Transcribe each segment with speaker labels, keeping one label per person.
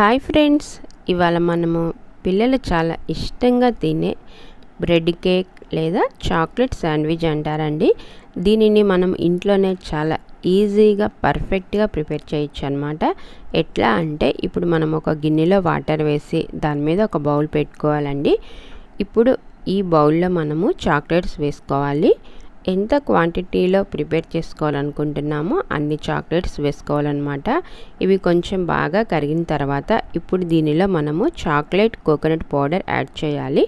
Speaker 1: Hi friends, ఇవాళ మనము పిల్లలు చాలా ఇష్టంగా తినే బ్రెడ్ కేక్ లేదా చాక్లెట్ శాండ్విచ్ అంటారండి. దీనిని మనం ఇంట్లోనే చాలా ఈజీగా పర్ఫెక్ట్గా ప్రిపేర్ చేయొచ్చు అనమాట. ఎట్లా అంటే ఇప్పుడు మనం ఒక గిన్నెలో వాటర్ వేసి దాని మీద ఒక బౌల్ పెట్టుకోవాలండి. ఇప్పుడు ఈ బౌల్లో మనము చాక్లెట్స్ వేసుకోవాలి. ఎంత క్వాంటిటీలో ప్రిపేర్ చేసుకోవాలనుకుంటున్నామో అన్ని చాక్లెట్స్ వేసుకోవాలన్నమాట. ఇవి కొంచెం బాగా కరిగిన తర్వాత ఇప్పుడు దీనిలో మనము చాక్లెట్ కోకోనట్ పౌడర్ యాడ్ చేయాలి.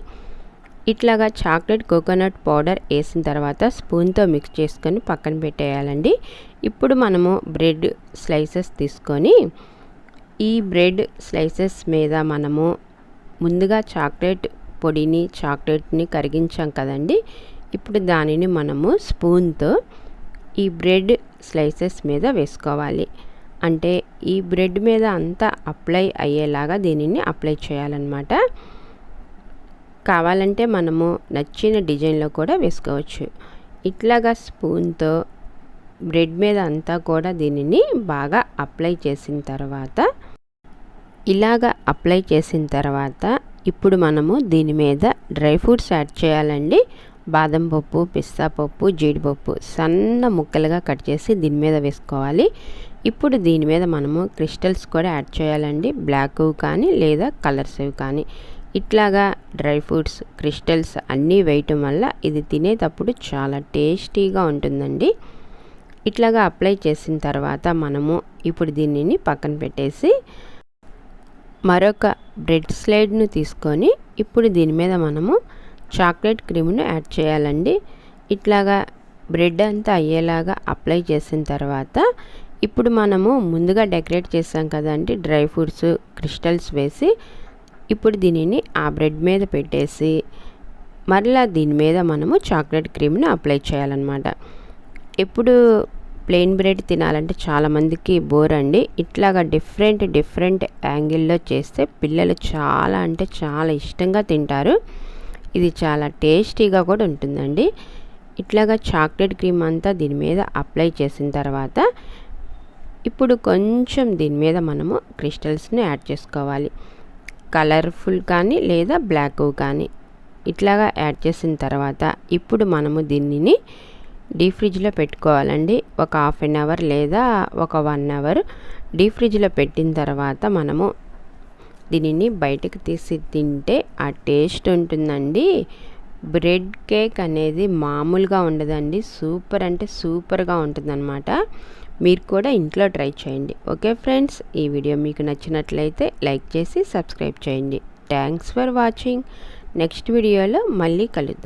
Speaker 1: ఇట్లాగా చాక్లెట్ కోకోనట్ పౌడర్ వేసిన తర్వాత స్పూన్తో మిక్స్ చేసుకొని పక్కన పెట్టేయాలండి. ఇప్పుడు మనము బ్రెడ్ స్లైసెస్ తీసుకొని ఈ బ్రెడ్ స్లైసెస్ మీద మనము ముందుగా చాక్లెట్ పొడిని చాక్లెట్ని కరిగించాం కదండి. ఇప్పుడు దానిని మనము స్పూన్తో ఈ బ్రెడ్ స్లైసెస్ మీద వేసుకోవాలి. అంటే ఈ బ్రెడ్ మీద అంతా అప్లై అయ్యేలాగా దీనిని అప్లై చేయాలన్నమాట. కావాలంటే మనము నచ్చిన డిజైన్లో కూడా వేసుకోవచ్చు. ఇట్లాగా స్పూన్తో బ్రెడ్ మీద అంతా కూడా దీనిని బాగా అప్లై చేసిన తర్వాత ఇప్పుడు మనము దీని మీద డ్రై ఫ్రూట్స్ యాడ్ చేయాలండి. బాదం పప్పు, పిస్తా పప్పు, జీడిపప్పు సన్న ముక్కలుగా కట్ చేసి దీని మీద వేసుకోవాలి. ఇప్పుడు దీని మీద మనము క్రిస్టల్స్ కూడా యాడ్ చేయాలండి. బ్లాక్ కానీ లేదా కలర్స్ కానీ. ఇట్లాగా డ్రై ఫ్రూట్స్, క్రిస్టల్స్ అన్నీ వేయటం వల్ల ఇది తినేటప్పుడు చాలా టేస్టీగా ఉంటుందండి. ఇట్లాగా అప్లై చేసిన తర్వాత మనము ఇప్పుడు దీనిని పక్కన పెట్టేసి మరొక బ్రెడ్ స్లైడ్ను తీసుకొని ఇప్పుడు దీని మీద మనము చాక్లెట్ క్రీమ్ను యాడ్ చేయాలండి. ఇట్లాగా బ్రెడ్ అంతా అయ్యేలాగా అప్లై చేసిన తర్వాత ఇప్పుడు మనము ముందుగా డెకరేట్ చేసాం కదండి డ్రై ఫ్రూట్స్, క్రిస్టల్స్ వేసి ఇప్పుడు దీనిని ఆ బ్రెడ్ మీద పెట్టేసి మరలా దీని మీద మనము చాక్లెట్ క్రీమ్ను అప్లై చేయాలన్నమాట. ఎప్పుడు ప్లెయిన్ బ్రెడ్ తినాలంటే చాలామందికి బోర్ అండి. ఇట్లాగా డిఫరెంట్ యాంగిల్లో చేస్తే పిల్లలు చాలా అంటే చాలా ఇష్టంగా తింటారు. ఇది చాలా టేస్టీగా కూడా ఉంటుందండి. ఇట్లాగా చాక్లెట్ క్రీమ్ అంతా దీని మీద అప్లై చేసిన తర్వాత ఇప్పుడు కొంచెం దీని మీద మనము క్రిస్టల్స్ని యాడ్ చేసుకోవాలి. కలర్ఫుల్ కానీ లేదా బ్లాక్ కానీ ఇట్లాగా యాడ్ చేసిన తర్వాత ఇప్పుడు మనము దీనిని డీప్ ఫ్రిడ్జ్లో పెట్టుకోవాలండి. ఒక హాఫ్ అన్ అవర్ లేదా ఒక 1 అవర్ డీప్ ఫ్రిడ్జ్లో పెట్టిన తర్వాత మనము దీనిని బయటకు తీసి తింటే ఆ టేస్ట్ ఉంటుందండి. బ్రెడ్ కేక్ అనేది మామూలుగా ఉండదండి. సూపర్ అంటే సూపర్గా ఉంటుందన్నమాట. మీరు కూడా ఇంట్లో ట్రై చేయండి. ఓకే ఫ్రెండ్స్, ఈ వీడియో మీకు నచ్చినట్లయితే లైక్ చేసి సబ్స్క్రైబ్ చేయండి. Thanks for watching. నెక్స్ట్ వీడియోలో మళ్ళీ కలుద్దాం.